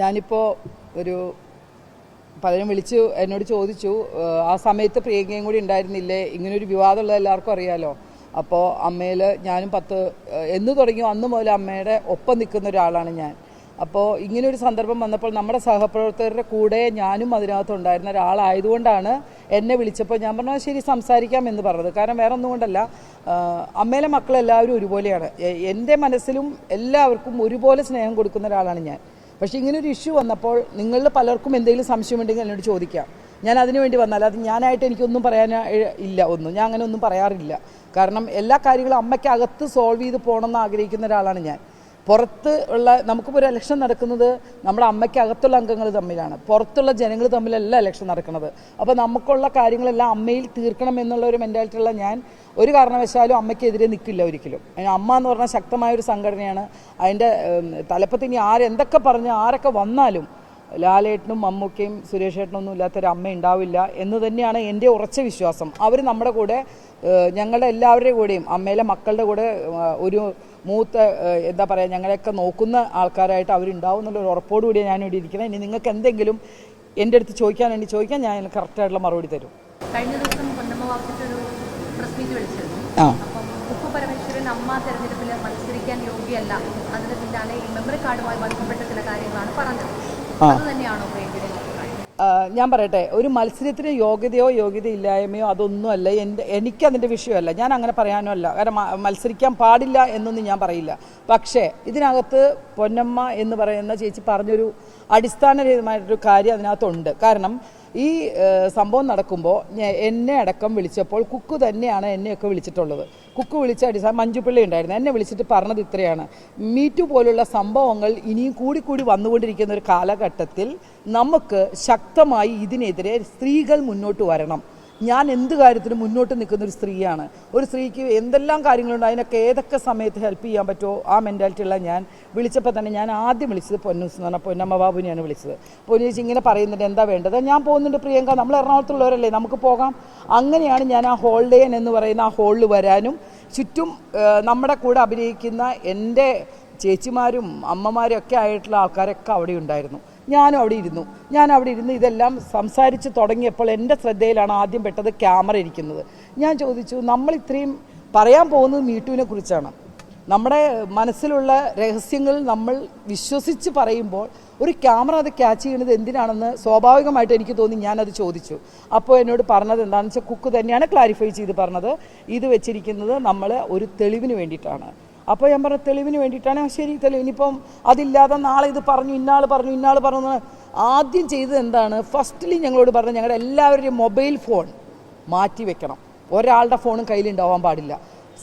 ഞാനിപ്പോൾ ഒരു പലരും വിളിച്ചു എന്നോട് ചോദിച്ചു, ആ സമയത്ത് പ്രിയങ്കയും കൂടി ഉണ്ടായിരുന്നില്ലേ, ഇങ്ങനൊരു വിവാദമുള്ളത് എല്ലാവർക്കും അറിയാലോ. അപ്പോൾ അമ്മയിൽ ഞാനും എന്ന് തുടങ്ങിയോ അന്ന് മുതൽ അമ്മയുടെ ഒപ്പം നിൽക്കുന്ന ഒരാളാണ് ഞാൻ. അപ്പോൾ ഇങ്ങനൊരു സന്ദർഭം വന്നപ്പോൾ നമ്മുടെ സഹപ്രവർത്തകരുടെ കൂടെ ഞാനും അതിനകത്തുണ്ടായിരുന്ന ഒരാളായതുകൊണ്ടാണ് എന്നെ വിളിച്ചപ്പോൾ ഞാൻ പറഞ്ഞു ശരി സംസാരിക്കാം എന്ന് പറഞ്ഞത്. കാരണം വേറെ ഒന്നും കൊണ്ടല്ല, അമ്മയിലെ മക്കളെല്ലാവരും ഒരുപോലെയാണ്. എൻ്റെ മനസ്സിലും എല്ലാവർക്കും ഒരുപോലെ സ്നേഹം കൊടുക്കുന്ന ഒരാളാണ് ഞാൻ. പക്ഷേ ഇങ്ങനൊരു ഇഷ്യൂ വന്നപ്പോൾ നിങ്ങളിൽ പലർക്കും എന്തെങ്കിലും സംശയമുണ്ടെങ്കിൽ എന്നോട് ചോദിക്കാം. ഞാൻ അതിനു വേണ്ടി വന്നാൽ അത് ഞാനായിട്ട് എനിക്കൊന്നും പറയാൻ ഇല്ല. ഞാൻ അങ്ങനെ ഒന്നും പറയാറില്ല. കാരണം എല്ലാ കാര്യങ്ങളും അമ്മയ്ക്കകത്ത് സോൾവ് ചെയ്ത് പോകണമെന്ന് ആഗ്രഹിക്കുന്ന ഒരാളാണ് ഞാൻ. പുറത്ത് ഉള്ള നമുക്കിപ്പോൾ ഒരു ഇലക്ഷൻ നടക്കുന്നത് നമ്മുടെ അമ്മയ്ക്കകത്തുള്ള അംഗങ്ങൾ തമ്മിലാണ്, പുറത്തുള്ള ജനങ്ങൾ തമ്മിലല്ല ഇലക്ഷൻ നടക്കുന്നത്. അപ്പോൾ നമുക്കുള്ള കാര്യങ്ങളെല്ലാം അമ്മയിൽ തീർക്കണം എന്നുള്ള ഒരു മെൻറ്റാലിറ്റിയുള്ള ഞാൻ ഒരു കാരണവശാലും അമ്മയ്ക്കെതിരെ നിൽക്കില്ല ഒരിക്കലും. അമ്മ എന്ന് പറഞ്ഞാൽ ശക്തമായൊരു സംഘടനയാണ്. അതിൻ്റെ തലപ്പത്തിന് എന്തൊക്കെ പറഞ്ഞ് ആരൊക്കെ വന്നാലും ലാലേട്ടനും മമ്മൂക്കയും സുരേഷ് ഏട്ടനൊന്നും ഇല്ലാത്തൊരു അമ്മ ഉണ്ടാവില്ല എന്ന് തന്നെയാണ് എൻ്റെ ഉറച്ച വിശ്വാസം. അവർ നമ്മുടെ കൂടെ, ഞങ്ങളുടെ എല്ലാവരുടെയും കൂടെയും അമ്മയിലെ മക്കളുടെ കൂടെ ഒരു മൂത്ത എന്താ പറയുക ഞങ്ങളെയൊക്കെ നോക്കുന്ന ആൾക്കാരായിട്ട് അവരുണ്ടാവും എന്നുള്ളൊരു ഉറപ്പോടുകൂടി ഞാൻ ഇവിടെ ഇരിക്കുന്നത്. ഇനി നിങ്ങൾക്ക് എന്തെങ്കിലും എൻ്റെ അടുത്ത് ചോദിക്കാൻ ഞാൻ കറക്റ്റായിട്ടുള്ള മറുപടി തരും. കഴിഞ്ഞ ദിവസം പൊന്നമ്മവാക്കിട്ടൊരു പ്രസ് മീറ്റ് വിളിച്ചിരുന്നു. അപ്പം ഉപ്പു പരമേശ്വരൻ അമ്മ തെരഞ്ഞെടുപ്പിൽ മത്സരിക്കാൻ യോഗ്യല്ല, അതിന് പിന്നാലെ ഈ മെമ്മറി കാർഡുമായി ബന്ധപ്പെട്ട ചില കാര്യങ്ങളാണ് പറഞ്ഞത്. അത് തന്നെയാണോ പ്രിയങ്കയുടെ? ഞാൻ പറയട്ടെ, ഒരു മത്സരത്തിന് യോഗ്യതയില്ലായ്മയോ അതൊന്നുമല്ല എനിക്കതിൻ്റെ വിഷയമല്ല. ഞാൻ അങ്ങനെ പറയാനോ അല്ല. കാരണം മത്സരിക്കാൻ പാടില്ല എന്നൊന്നും ഞാൻ പറയില്ല. പക്ഷേ ഇതിനകത്ത് പൊന്നമ്മ എന്ന് പറയുന്ന ചേച്ചി പറഞ്ഞൊരു അടിസ്ഥാനരഹിതമായിട്ടൊരു കാര്യം അതിനകത്തുണ്ട്. കാരണം ഈ സംഭവം നടക്കുമ്പോൾ എന്നെ അടക്കം വിളിച്ചപ്പോൾ കുക്കു തന്നെയാണ് എന്നെയൊക്കെ വിളിച്ചിട്ടുള്ളത്. കുക്കു വിളിച്ച മഞ്ജുപിള്ളി ഉണ്ടായിരുന്നു, എന്നെ വിളിച്ചിട്ട് പറഞ്ഞത് ഇത്രയാണ്: മീറ്റു പോലുള്ള സംഭവങ്ങൾ ഇനിയും കൂടി വന്നുകൊണ്ടിരിക്കുന്ന ഒരു കാലഘട്ടത്തിൽ നമുക്ക് ശക്തമായി ഇതിനെതിരെ സ്ത്രീകൾ മുന്നോട്ട് വരണം. ഞാൻ എന്ത് കാര്യത്തിനും മുന്നോട്ട് നിൽക്കുന്ന ഒരു സ്ത്രീയാണ്. ഒരു സ്ത്രീക്ക് എന്തെല്ലാം കാര്യങ്ങളുണ്ട്, അതിനൊക്കെ ഏതൊക്കെ സമയത്ത് ഹെൽപ്പ് ചെയ്യാൻ പറ്റുമോ ആ മെൻറ്റാലിറ്റിയുള്ള ഞാൻ വിളിച്ചപ്പോൾ തന്നെ ഞാൻ ആദ്യം വിളിച്ചത് പൊന്നൂസ് എന്ന് പറഞ്ഞാൽ പൊന്നമ്മ ബാബുവിനെയാണ് വിളിച്ചത്. പൊന്നൂസ് ഇങ്ങനെ പറയുന്നുണ്ട്, എന്താ വേണ്ടത്? ഞാൻ പോകുന്നുണ്ട് പ്രിയങ്ക, നമ്മൾ എറണാകുളത്തുള്ളവരല്ലേ, നമുക്ക് പോകാം. അങ്ങനെയാണ് ഞാൻ ആ ഹോൾഡേൻ എന്ന് പറയുന്ന ആ ഹോളിൽ വരാനും ചുറ്റും നമ്മുടെ കൂടെ അഭിനയിക്കുന്ന എൻ്റെ ചേച്ചിമാരും അമ്മമാരും ഒക്കെ ആയിട്ടുള്ള ആൾക്കാരൊക്കെ അവിടെ ഉണ്ടായിരുന്നു. ഞാനും അവിടെ ഇരുന്ന് ഇതെല്ലാം സംസാരിച്ച് തുടങ്ങിയപ്പോൾ എൻ്റെ ശ്രദ്ധയിലാണ് ആദ്യം പെട്ടത് ക്യാമറ ഇരിക്കുന്നത്. ഞാൻ ചോദിച്ചു, നമ്മൾ ഇത്രയും പറയാൻ പോകുന്നത് മീറ്റുവിനെ കുറിച്ചാണ്. നമ്മുടെ മനസ്സിലുള്ള രഹസ്യങ്ങൾ നമ്മൾ വിശ്വസിച്ച് പറയുമ്പോൾ ഒരു ക്യാമറ അത് ക്യാച്ച് ചെയ്യുന്നത് എന്തിനാണെന്ന് സ്വാഭാവികമായിട്ട് എനിക്ക് തോന്നി. ഞാനത് ചോദിച്ചു. അപ്പോൾ എന്നോട് പറഞ്ഞത് എന്താണെന്ന് വെച്ചാൽ കുക്ക് തന്നെയാണ് ക്ലാരിഫൈ ചെയ്ത് പറഞ്ഞത്, ഇത് വെച്ചിരിക്കുന്നത് നമ്മൾ ഒരു തെളിവിന് വേണ്ടിയിട്ടാണ്. അപ്പോൾ ഞാൻ പറഞ്ഞു തെളിവിന് വേണ്ടിയിട്ടാണ്. ശരി, തെളിവിനിപ്പം അതില്ലാതെ നാളെ ഇത് പറഞ്ഞു, ഇന്നാൾ പറഞ്ഞു. ആദ്യം ചെയ്തത് എന്താണ്? ഫസ്റ്റ്ലി ഞങ്ങളോട് പറഞ്ഞു ഞങ്ങളുടെ എല്ലാവരുടെയും മൊബൈൽ ഫോൺ മാറ്റി വെക്കണം. ഒരാളുടെ ഫോണും കയ്യിലുണ്ടാവാൻ പാടില്ല.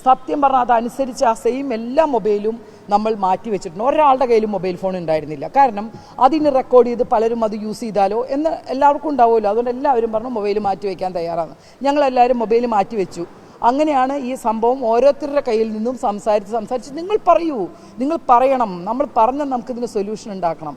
സത്യം പറഞ്ഞാൽ അതനുസരിച്ച് ആ സെയിം എല്ലാ മൊബൈലും നമ്മൾ മാറ്റി വെച്ചിട്ടുണ്ട്. ഒരാളുടെ കയ്യിലും മൊബൈൽ ഫോൺ ഉണ്ടായിരുന്നില്ല. കാരണം അതിന് റെക്കോർഡ് ചെയ്ത് പലരും അത് യൂസ് ചെയ്താലോ എന്ന് എല്ലാവർക്കും ഉണ്ടാവുമല്ലോ. അതുകൊണ്ട് എല്ലാവരും പറഞ്ഞു മൊബൈൽ മാറ്റി വയ്ക്കാൻ തയ്യാറാണ്. ഞങ്ങളെല്ലാവരും മൊബൈൽ മാറ്റി വെച്ചു. അങ്ങനെയാണ് ഈ സംഭവം ഓരോരുത്തരുടെ കയ്യിൽ നിന്നും സംസാരിച്ച് നിങ്ങൾ പറയണം, നമ്മൾ പറഞ്ഞാൽ നമുക്കിതിന് സൊല്യൂഷൻ ഉണ്ടാക്കണം.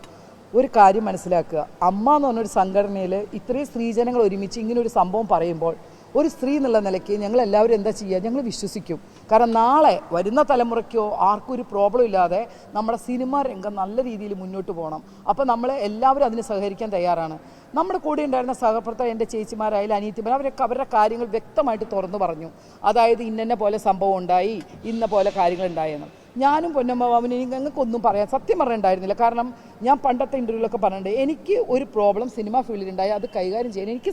ഒരു കാര്യം മനസ്സിലാക്കുക, അമ്മ എന്ന് പറഞ്ഞൊരു സംഘടനയിൽ ഇത്രയും സ്ത്രീജനങ്ങൾ ഒരുമിച്ച് ഇങ്ങനൊരു സംഭവം പറയുമ്പോൾ ഒരു സ്ത്രീ എന്നുള്ള നിലയ്ക്ക് ഞങ്ങളെല്ലാവരും എന്താ ചെയ്യുക? ഞങ്ങൾ വിശ്വസിക്കും. കാരണം നാളെ വരുന്ന തലമുറയ്ക്കോ ആർക്കും ഒരു പ്രോബ്ലം ഇല്ലാതെ നമ്മുടെ സിനിമാ രംഗം നല്ല രീതിയിൽ മുന്നോട്ട് പോകണം. അപ്പോൾ നമ്മൾ എല്ലാവരും അതിന് സഹകരിക്കാൻ തയ്യാറാണ്. നമ്മുടെ കൂടെ ഉണ്ടായിരുന്ന സഹപ്രവർത്തകർ, എൻ്റെ ചേച്ചിമാരായാലും അനിയത്തിമാർ, അവരൊക്കെ അവരുടെ കാര്യങ്ങൾ വ്യക്തമായിട്ട് തുറന്നു പറഞ്ഞു. അതായത് ഇന്ന പോലെ സംഭവം ഉണ്ടായി, ഇന്ന പോലെ കാര്യങ്ങൾ ഉണ്ടായെന്ന്. ഞാനും പൊന്നമ്മ ബാബുവിന് ഞങ്ങൾക്കൊന്നും പറയാൻ സത്യം പറഞ്ഞിട്ടുണ്ടായിരുന്നില്ല. കാരണം ഞാൻ പണ്ടത്തെ ഇൻ്റർവ്യൂവിലൊക്കെ പറഞ്ഞിട്ടുണ്ട്, എനിക്ക് ഒരു പ്രോബ്ലം സിനിമാ ഫീൽഡിലുണ്ടായി അത് കൈകാര്യം ചെയ്യാൻ എനിക്ക്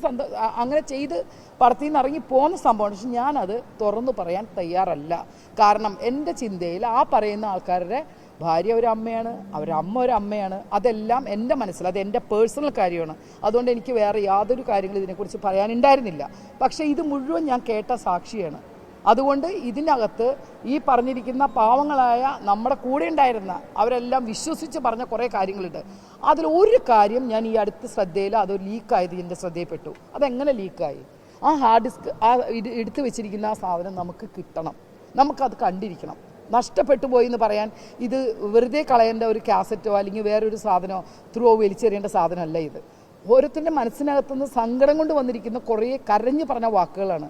അങ്ങനെ ചെയ്ത് പടത്തിൽ നിന്ന് ഇറങ്ങി പോകുന്ന സംഭവമാണ്. പക്ഷെ ഞാനത് തുറന്നു പറയാൻ തയ്യാറല്ല. കാരണം എൻ്റെ ചിന്തയിൽ ആ പറയുന്ന ആൾക്കാരുടെ ഭാര്യ ഒരു അമ്മയാണ്, അവരമ്മ ഒരു അമ്മയാണ്. അതെല്ലാം എൻ്റെ മനസ്സിൽ, അത് എൻ്റെ പേഴ്സണൽ കാര്യമാണ്. അതുകൊണ്ട് എനിക്ക് വേറെ യാതൊരു കാര്യങ്ങളും ഇതിനെക്കുറിച്ച് പറയാനുണ്ടായിരുന്നില്ല. പക്ഷേ ഇത് മുഴുവൻ ഞാൻ കേട്ട സാക്ഷിയാണ്. അതുകൊണ്ട് ഇതിനകത്ത് ഈ പറഞ്ഞിരിക്കുന്ന പാവങ്ങളായ നമ്മുടെ കൂടെ ഉണ്ടായിരുന്ന അവരെല്ലാം വിശ്വസിച്ച് പറഞ്ഞ കുറേ കാര്യങ്ങളുണ്ട്. അതിലൊരു കാര്യം ഞാൻ ഈ അടുത്ത ശ്രദ്ധയിൽ അത് ലീക്കായത് എൻ്റെ ശ്രദ്ധയിൽപ്പെട്ടു. അതെങ്ങനെ ലീക്കായി? ആ ഹാർഡ് ഡിസ്ക്, ആ എടുത്തു വെച്ചിരിക്കുന്ന ആ സാധനം നമുക്ക് കിട്ടണം, നമുക്കത് കണ്ടിരിക്കണം. നഷ്ടപ്പെട്ടു പോയി എന്ന് പറയാൻ ഇത് വെറുതെ കളയേണ്ട ഒരു കാസറ്റോ അല്ലെങ്കിൽ വേറൊരു സാധനമോ വലിച്ചെറിയേണ്ട സാധനമല്ല ഇത്. ഓരോരുത്തരുടെ മനസ്സിനകത്തുനിന്ന് സങ്കടം കൊണ്ട് വന്നിരിക്കുന്ന കുറേ കരഞ്ഞു പറഞ്ഞ വാക്കുകളാണ്.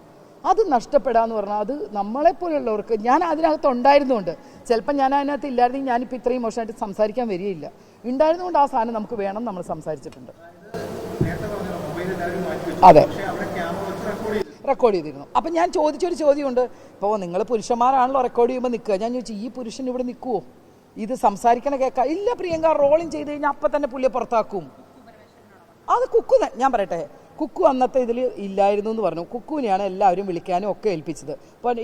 അത് നഷ്ടപ്പെടാന്ന് പറഞ്ഞാൽ അത് നമ്മളെപ്പോലുള്ളവർക്ക്, ഞാൻ അതിനകത്ത് ഉണ്ടായിരുന്നുകൊണ്ട്, ചിലപ്പോൾ ഞാൻ അതിനകത്ത് ഇല്ലായിരുന്നെങ്കിൽ ഞാനിപ്പോൾ ഇത്രയും മോശമായിട്ട് സംസാരിക്കാൻ വരികയില്ല. ഉണ്ടായിരുന്നുകൊണ്ട് ആ സാധനം നമുക്ക് വേണം, നമ്മൾ സംസാരിച്ചിട്ടുണ്ട്. അതെ, റെക്കോർഡ് ചെയ്തിരുന്നു. അപ്പം ഞാൻ ചോദിച്ചൊരു ചോദ്യമുണ്ട്, ഇപ്പോൾ നിങ്ങൾ പുരുഷന്മാരാണല്ലോ റെക്കോർഡ് ചെയ്യുമ്പോൾ നിൽക്കുക. ഞാൻ ചോദിച്ചു, ഈ പുരുഷൻ ഇവിടെ നിൽക്കുമോ ഇത് സംസാരിക്കണ കേൾക്കാം? ഇല്ല പ്രിയങ്ക, റോളിങ് ചെയ്ത് കഴിഞ്ഞാൽ അപ്പം തന്നെ പുള്ളിയെ പുറത്താക്കും. അത് കുക്കു, ഞാൻ പറയട്ടെ, കുക്കു അന്നത്തെ ഇതിൽ ഇല്ലായിരുന്നു എന്ന് പറഞ്ഞു. കുക്കുവിനെയാണ് എല്ലാവരും വിളിക്കാനും ഒക്കെ ഏൽപ്പിച്ചത്.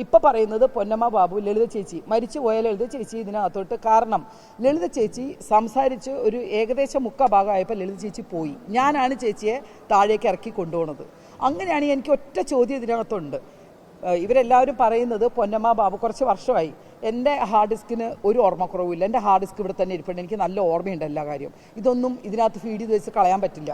ഇപ്പം പറയുന്നത് പൊന്നമ്മ ബാബു, ലളിത ചേച്ചി, മരിച്ചു പോയ ലളിത ചേച്ചി ഇതിനകത്തോട്ട്. കാരണം ലളിത ചേച്ചി സംസാരിച്ച് ഒരു ഏകദേശം ഭാഗമായപ്പോൾ ലളിത ചേച്ചി പോയി. ഞാനാണ് ചേച്ചിയെ താഴേക്ക് ഇറക്കി കൊണ്ടുപോകുന്നത്. അങ്ങനെയാണെങ്കിൽ എനിക്ക് ഒറ്റ ചോദ്യം ഇതിനകത്തുണ്ട്. ഇവരെല്ലാവരും പറയുന്നത് പൊന്നമ്മ ബാബു കുറച്ച് വർഷമായി. എൻ്റെ ഹാർഡ് ഡിസ്കിന് ഒരു ഓർമ്മക്കുറവില്ല. എൻ്റെ ഹാർഡ് ഡിസ്ക് ഇവിടെ തന്നെ ഇരിപ്പുണ്ട്. എനിക്ക് നല്ല ഓർമ്മയുണ്ട് എല്ലാ കാര്യം. ഇതൊന്നും ഇതിനകത്ത് ഫീഡ് ചെയ്ത് വെച്ച് കളയാൻ പറ്റില്ല.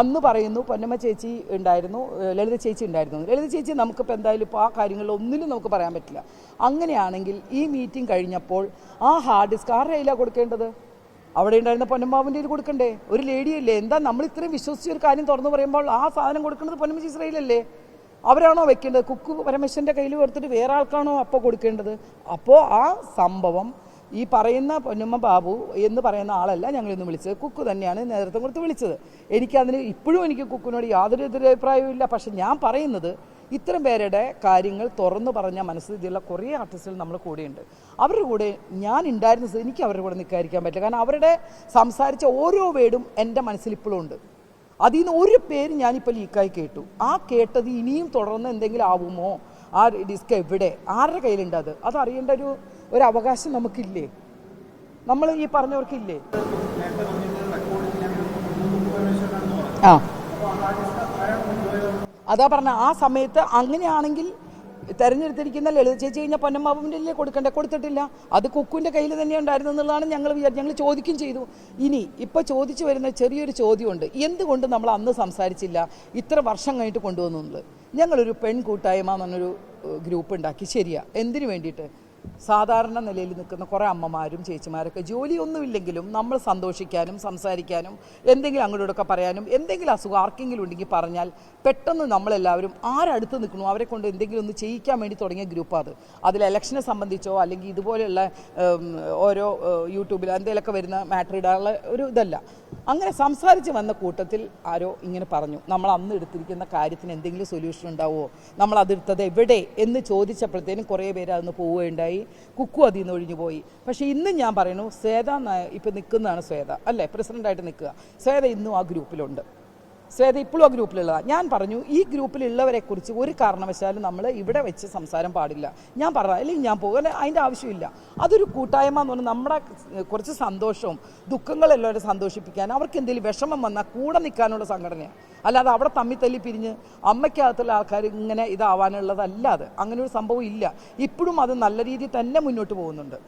അന്ന് പറയുന്നു പൊന്നമ്മ ചേച്ചി ഉണ്ടായിരുന്നു, ലളിത ചേച്ചി ഉണ്ടായിരുന്നു. ലളിത ചേച്ചി നമുക്കിപ്പോൾ എന്തായാലും ഇപ്പോൾ ആ കാര്യങ്ങളിലൊന്നിലും നമുക്ക് പറയാൻ പറ്റില്ല. അങ്ങനെയാണെങ്കിൽ ഈ മീറ്റിംഗ് കഴിഞ്ഞപ്പോൾ ആ ഹാർഡ് ഡിസ്ക് ആരുടെ കയ്യിലാണ് കൊടുക്കേണ്ടത്? അവിടെ ഉണ്ടായിരുന്ന പൊന്നമ്മാവിൻ്റെ കയ്യിൽ കൊടുക്കണ്ടേ? ഒരു ലേഡിയല്ലേ? എന്താ നമ്മൾ ഇത്രയും വിശ്വസിച്ച ഒരു കാര്യം തുറന്നു പറയുമ്പോൾ ആ സാധനം കൊടുക്കേണ്ടത് പൊന്നമ്മ ചേച്ചിയിലല്ലേ? അവരാണോ വെക്കേണ്ടത്? കുക്കു പരമേശ്വരൻ്റെ കയ്യിൽ കൊടുത്തിട്ട് വേറെ ആൾക്കാണോ അപ്പോൾ കൊടുക്കേണ്ടത്? അപ്പോൾ ആ സംഭവം ഈ പറയുന്ന പൊന്നമ്മ ബാബു എന്ന് പറയുന്ന ആളല്ല ഞങ്ങളിന്ന് വിളിച്ചത്, കുക്കു തന്നെയാണ് നേതൃത്വം കൊടുത്ത് വിളിച്ചത്. എനിക്കതിന് ഇപ്പോഴും എനിക്ക് കുക്കുവിനോട് യാതൊരു എതിരഭിപ്രായവും ഇല്ല. പക്ഷെ ഞാൻ പറയുന്നത്, ഇത്തരം പേരുടെ കാര്യങ്ങൾ തുറന്നു പറഞ്ഞ മനസ്സിലുള്ള കുറേ ആർട്ടിസ്റ്റുകൾ നമ്മൾ കൂടെയുണ്ട്. അവരുടെ കൂടെ ഞാൻ ഉണ്ടായിരുന്നത് എനിക്ക് അവരുടെ കൂടെ നിൽക്കാതിരിക്കാൻ പറ്റില്ല. കാരണം അവരുടെ സംസാരിച്ച ഓരോ വേർഡും എൻ്റെ മനസ്സിൽ ഇപ്പോഴും ഉണ്ട്. അതിൽ നിന്ന് ഒരു പേര് ഞാനിപ്പോൾ ലീക്കായി കേട്ടു. ആ കേട്ടത് ഇനിയും തുടർന്ന് എന്തെങ്കിലും ആവുമോ? ആ ഡിസ്ക് എവിടെ, ആരുടെ കയ്യിലുണ്ട്, അത് അറിയേണ്ട ഒരു അവകാശം നമുക്കില്ലേ? നമ്മൾ ഈ പറഞ്ഞവർക്കില്ലേ? ആ, അതാ പറഞ്ഞ ആ സമയത്ത് അങ്ങനെയാണെങ്കിൽ തെരഞ്ഞെടുത്തിരിക്കുന്ന ലളിത ചേച്ചി കഴിഞ്ഞാൽ പൊന്നമ്മാവിൻ്റെ കൊടുക്കണ്ടേ? കൊടുത്തിട്ടില്ല. അത് കുക്കുവിൻ്റെ കയ്യിൽ തന്നെ ഉണ്ടായിരുന്നു എന്നുള്ളതാണ് ഞങ്ങൾ ചോദിക്കുകയും ചെയ്തു. ഇനി ഇപ്പോൾ ചോദിച്ചു വരുന്ന ചെറിയൊരു ചോദ്യമുണ്ട്, എന്തുകൊണ്ട് നമ്മൾ അന്ന് സംസാരിച്ചില്ല, ഇത്ര വർഷം കഴിഞ്ഞിട്ട് കൊണ്ടുവന്നു എന്നുള്ളത്. ഞങ്ങളൊരു പെൺകൂട്ടായ്മ എന്ന് പറഞ്ഞൊരു ഗ്രൂപ്പ് ഉണ്ടാക്കി. ശരിയാ, എന്തിനു വേണ്ടിയിട്ട്? സാധാരണ നിലയിൽ നിൽക്കുന്ന കുറേ അമ്മമാരും ചേച്ചിമാരൊക്കെ ജോലിയൊന്നുമില്ലെങ്കിലും നമ്മൾ സന്തോഷിക്കാനും സംസാരിക്കാനും എന്തെങ്കിലും അങ്ങോട്ടൊക്കെ പറയാനും എന്തെങ്കിലും അസുഖം ആർക്കെങ്കിലും ഉണ്ടെങ്കിൽ പറഞ്ഞാൽ പെട്ടെന്ന് നമ്മളെല്ലാവരും ആരടുത്ത് നിൽക്കണോ അവരെ കൊണ്ട് എന്തെങ്കിലും ഒന്ന് ചെയ്യിക്കാൻ വേണ്ടി തുടങ്ങിയ ഗ്രൂപ്പാണ് അത്. അതിൽ ഇലക്ഷനെ സംബന്ധിച്ചോ അല്ലെങ്കിൽ ഇതുപോലെയുള്ള ഓരോ യൂട്യൂബിൽ എന്തെങ്കിലുമൊക്കെ വരുന്ന മാറ്റർ ഇടാനുള്ള ഒരു ഇതല്ല. അങ്ങനെ സംസാരിച്ച് വന്ന കൂട്ടത്തിൽ ആരോ ഇങ്ങനെ പറഞ്ഞു, നമ്മൾ അന്ന് എടുത്തിരിക്കുന്ന കാര്യത്തിന് എന്തെങ്കിലും സൊല്യൂഷൻ ഉണ്ടാവുമോ, നമ്മൾ അതെടുത്തത് എവിടെ എന്ന് ചോദിച്ചപ്പോഴത്തേനും കുറേ പേര് അതൊന്ന് പോവുകയുണ്ടായി. കുക്കു അതിൽ നിന്ന് ഒഴിഞ്ഞു പോയി. പക്ഷേ ഇന്നും ഞാൻ പറയുന്നു, ശ്വേത ഇപ്പം നിൽക്കുന്നതാണ് ശ്വേത അല്ലേ, പ്രസിഡൻ്റായിട്ട് നിൽക്കുക. ശ്വേത ഇന്നും ആ ഗ്രൂപ്പിലുണ്ട്. ശ്വേത ഇപ്പോഴും ആ ഗ്രൂപ്പിലുള്ളതാണ്. ഞാൻ പറഞ്ഞു, ഈ ഗ്രൂപ്പിലുള്ളവരെ കുറിച്ച് ഒരു കാരണവശാലും നമ്മൾ ഇവിടെ വെച്ച് സംസാരം പാടില്ല. ഞാൻ പറഞ്ഞു, അല്ലെങ്കിൽ ഞാൻ പോകുക, അതിൻ്റെ ആവശ്യമില്ല. അതൊരു കൂട്ടായ്മ എന്ന് പറഞ്ഞാൽ നമ്മുടെ കുറച്ച് സന്തോഷവും ദുഃഖങ്ങളെല്ലാവരും സന്തോഷിപ്പിക്കാൻ, അവർക്ക് എന്തെങ്കിലും വിഷമം വന്നാൽ കൂടെ നിൽക്കാനുള്ള സംഘടനയാണ്. അല്ലാതെ അവിടെ തമ്മിൽ തല്ലി പിരിഞ്ഞ് അമ്മയ്ക്കകത്തുള്ള ആൾക്കാർ ഇങ്ങനെ ഇതാവാനുള്ളതല്ലാതെ അങ്ങനെ ഒരു സംഭവം ഇല്ല. ഇപ്പോഴും അത് നല്ല രീതിയിൽ തന്നെ മുന്നോട്ട് പോകുന്നുണ്ട്.